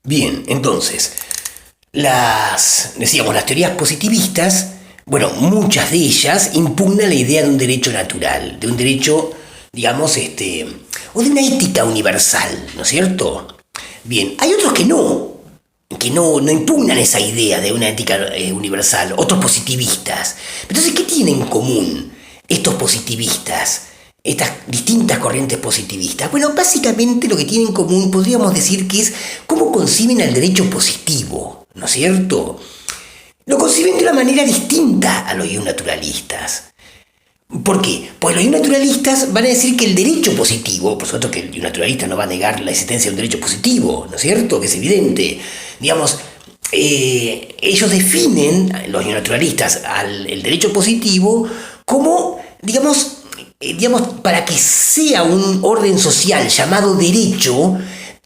Bien, entonces, decíamos, las teorías positivistas, bueno, muchas de ellas impugnan la idea de un derecho natural, de un derecho, digamos, o de una ética universal, ¿no es cierto? Bien, hay otros que no impugnan esa idea de una ética universal, otros positivistas. Entonces, ¿qué tienen en común estos positivistas? Estas distintas corrientes positivistas. Bueno, básicamente lo que tienen en común podríamos decir que es cómo conciben el derecho positivo, ¿no es cierto? Lo conciben de una manera distinta a los naturalistas. ¿Por qué? Pues los naturalistas van a decir que el derecho positivo, por supuesto que el naturalista no va a negar la existencia de un derecho positivo, ¿no es cierto? Que es evidente. Digamos, ellos definen, los naturalistas, el derecho positivo como, digamos, para que sea un orden social llamado derecho,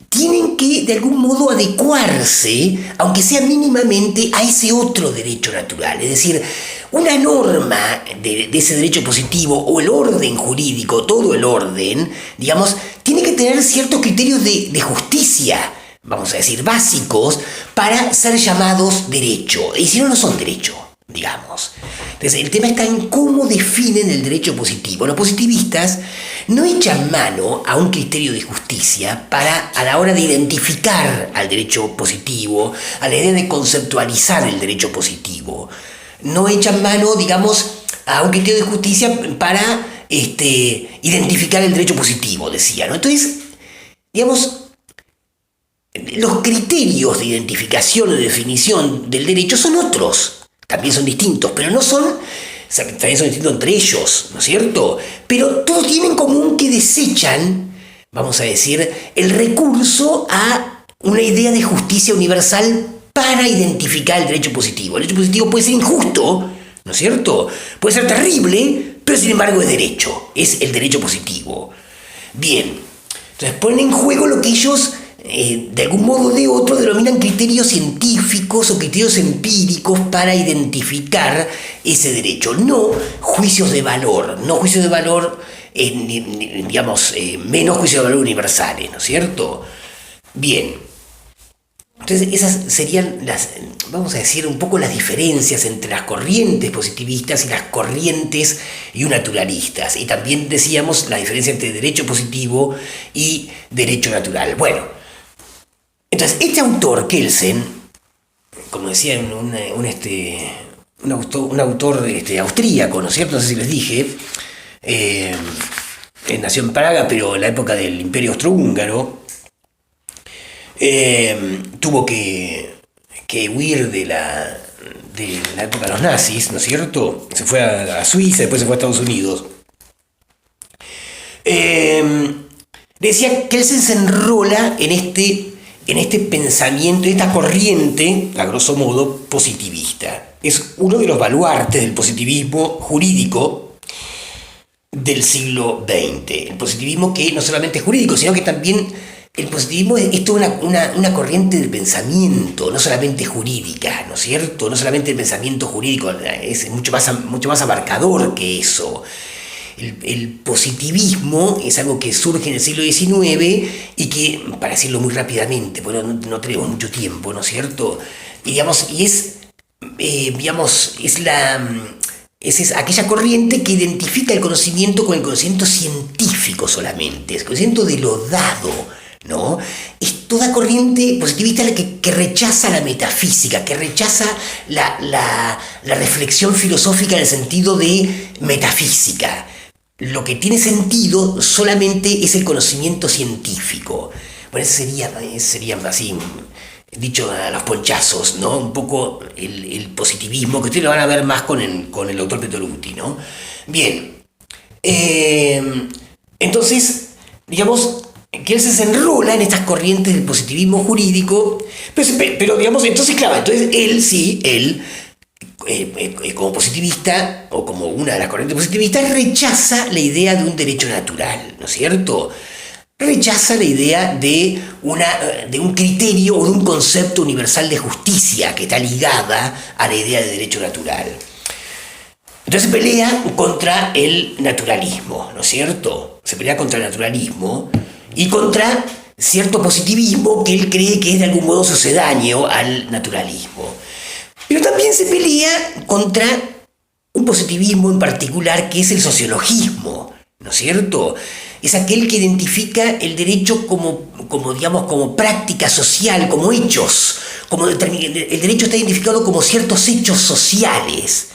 tienen que de algún modo adecuarse, aunque sea mínimamente, a ese otro derecho natural. Es decir, una norma de ese derecho positivo o el orden jurídico, todo el orden, digamos, tiene que tener ciertos criterios de justicia, vamos a decir, básicos, para ser llamados derecho. Y si no, no son derecho, digamos. Entonces, el tema está en cómo definen el derecho positivo. Los positivistas no echan mano a un criterio de justicia a la hora de identificar al derecho positivo, a la idea de conceptualizar el derecho positivo. No echan mano, digamos, a un criterio de justicia para identificar el derecho positivo, decía, ¿no? Entonces, digamos, los criterios de identificación o de definición del derecho son otros. También son distintos, pero no son, también son distintos entre ellos, ¿no es cierto? Pero todos tienen en común que desechan, vamos a decir, el recurso a una idea de justicia universal para identificar el derecho positivo. El derecho positivo puede ser injusto, ¿no es cierto? Puede ser terrible, pero sin embargo es derecho, es el derecho positivo. Bien, entonces ponen en juego lo que ellos de algún modo o de otro denominan criterios científicos o criterios empíricos para identificar ese derecho, no juicios de valor, menos juicios de valor universales, ¿no es cierto? Bien, entonces esas serían vamos a decir, un poco las diferencias entre las corrientes positivistas y las corrientes naturalistas, y también decíamos la diferencia entre derecho positivo y derecho natural. Bueno, entonces, este autor, Kelsen, como decía un autor austríaco, ¿no es cierto? No sé si les dije, nació en Praga, pero en la época del Imperio Austrohúngaro, tuvo que huir de la época de los nazis, ¿no es cierto? Se fue a Suiza, después se fue a Estados Unidos. Decía que Kelsen se enrola en este pensamiento, en esta corriente, a grosso modo, positivista. Es uno de los baluartes del positivismo jurídico del siglo XX. El positivismo que no solamente es jurídico, sino que también el positivismo es toda una corriente de pensamiento, no solamente jurídica, ¿no es cierto? No solamente el pensamiento jurídico, es mucho más abarcador que eso. El positivismo es algo que surge en el siglo XIX y que, para decirlo muy rápidamente, bueno, no tenemos mucho tiempo, ¿no es cierto? Y es aquella corriente que identifica el conocimiento con el conocimiento científico solamente, el conocimiento de lo dado, ¿no? Es toda corriente positivista la que rechaza la metafísica, que rechaza la reflexión filosófica en el sentido de metafísica. Lo que tiene sentido solamente es el conocimiento científico. Bueno, ese sería así, dicho a los ponchazos, ¿no? Un poco el positivismo, que ustedes lo van a ver más con el doctor Pettoruti, ¿no? Bien. Entonces, digamos, que él se enrola en estas corrientes del positivismo jurídico, pero digamos, entonces, claro, él como positivista, o como una de las corrientes positivistas, rechaza la idea de un derecho natural, ¿no es cierto? Rechaza la idea de un criterio o de un concepto universal de justicia que está ligada a la idea de derecho natural. Entonces se pelea contra el naturalismo, ¿no es cierto? Se pelea contra el naturalismo y contra, cierto positivismo que él cree que es de algún modo sucedáneo al naturalismo. Pero también se pelea contra un positivismo en particular que es el sociologismo, ¿no es cierto? Es aquel que identifica el derecho como práctica social, como hechos, el derecho está identificado como ciertos hechos sociales.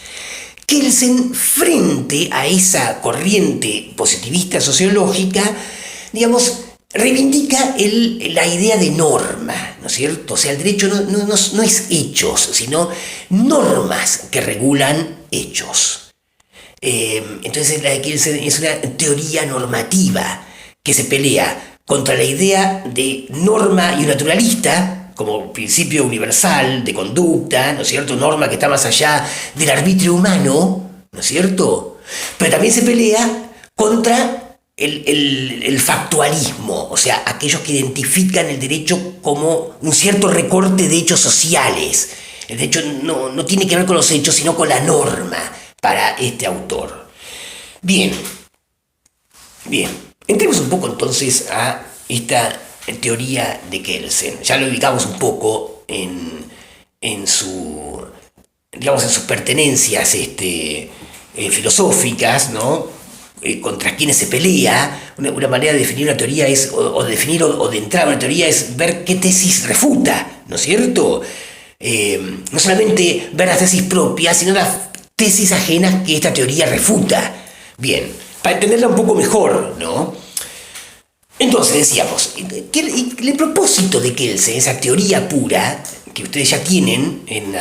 Kelsen, frente a esa corriente positivista sociológica, reivindica la idea de norma, ¿no es cierto? O sea, el derecho no es hechos, sino normas que regulan hechos. Entonces la de Kelsen es una teoría normativa que se pelea contra la idea de norma y naturalista como principio universal de conducta, ¿no es cierto? Norma que está más allá del arbitrio humano, ¿no es cierto? Pero también se pelea contra el factualismo, o sea, aquellos que identifican el derecho como un cierto recorte de hechos sociales. El derecho no tiene que ver con los hechos, sino con la norma para este autor. Bien. Entremos un poco entonces a esta teoría de Kelsen. Ya lo ubicamos un poco en sus pertenencias filosóficas, ¿no? Contra quienes se pelea. Una manera de definir una teoría es, o de entrar a una teoría es ver qué tesis refuta, ¿no es cierto? No solamente ver las tesis propias, sino las tesis ajenas que esta teoría refuta. Bien, para entenderla un poco mejor, ¿no? Entonces decíamos, el propósito de Kelsen, esa teoría pura, que ustedes ya tienen en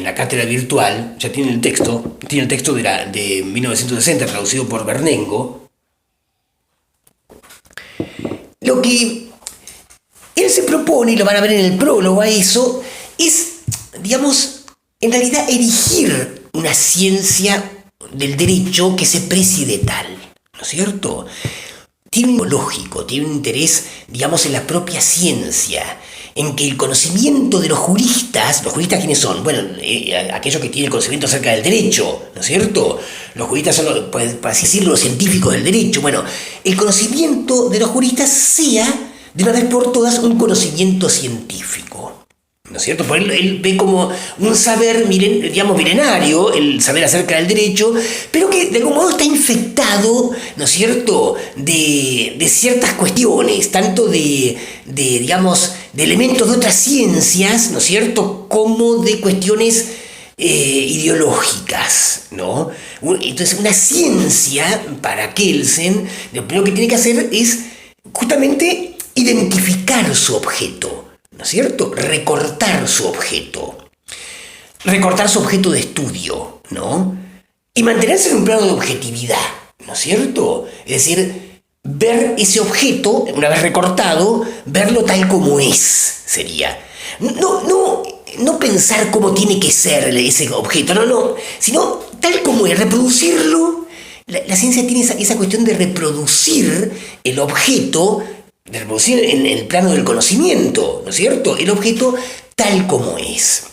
la cátedra virtual, ya tienen el texto, de 1960 traducido por Bernengo. Lo que él se propone, y lo van a ver en el prólogo a eso, es, en realidad erigir una ciencia del derecho que se precie de tal, ¿no es cierto? Tiene un lógico, tiene un interés, en la propia ciencia, en que el conocimiento de los juristas ¿quiénes son? Bueno, aquellos que tienen el conocimiento acerca del derecho, ¿no es cierto? Los juristas son, por así decirlo, los científicos del derecho. Bueno, el conocimiento de los juristas sea, de una vez por todas, un conocimiento científico, ¿no es cierto? Porque él ve como un saber, milenario, el saber acerca del derecho, pero que de algún modo está infectado, ¿no es cierto?, de ciertas cuestiones, tanto de elementos de otras ciencias, ¿no es cierto?, como de cuestiones ideológicas, ¿no? Entonces, una ciencia, para Kelsen, lo primero que tiene que hacer es justamente identificar su objeto, ¿no es cierto? Recortar su objeto de estudio, ¿no? Y mantenerse en un plano de objetividad, ¿no es cierto? Es decir, ver ese objeto, una vez recortado, verlo tal como es, sería. No pensar cómo tiene que ser ese objeto, sino tal como es, reproducirlo. La ciencia tiene esa cuestión de reproducir el objeto, de reproducir en el plano del conocimiento, ¿no es cierto?, el objeto tal como es.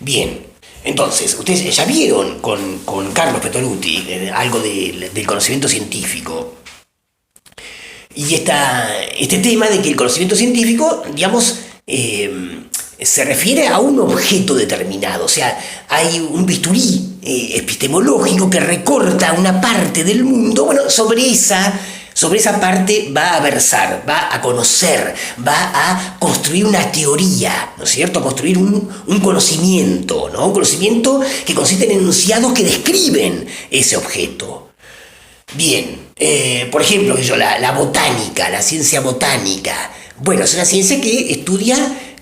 Bien, entonces, ustedes ya vieron con Carlos Pettoruti algo del conocimiento científico. Y este tema de que el conocimiento científico, se refiere a un objeto determinado. O sea, hay un bisturí epistemológico que recorta una parte del mundo. Bueno, sobre esa parte va a versar, va a conocer, va a construir una teoría, ¿no es cierto? A construir un conocimiento, ¿no? Un conocimiento que consiste en enunciados que describen ese objeto. Bien, por ejemplo, la botánica, la ciencia botánica. Bueno, es una ciencia que estudia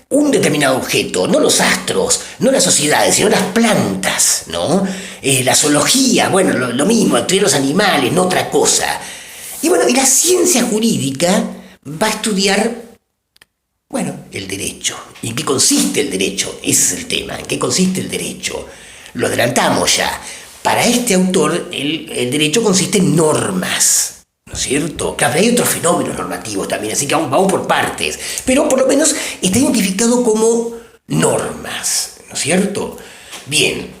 un determinado objeto, no los astros, no las sociedades, sino las plantas, ¿no? La zoología, bueno, lo mismo, estudiar los animales, no otra cosa. Y bueno, y la ciencia jurídica va a estudiar, el derecho. ¿Y en qué consiste el derecho? Ese es el tema. ¿En qué consiste el derecho? Lo adelantamos ya. Para este autor, el derecho consiste en normas, ¿no es cierto? Claro, hay otros fenómenos normativos también, así que vamos por partes. Pero por lo menos está identificado como normas, ¿no es cierto? Bien.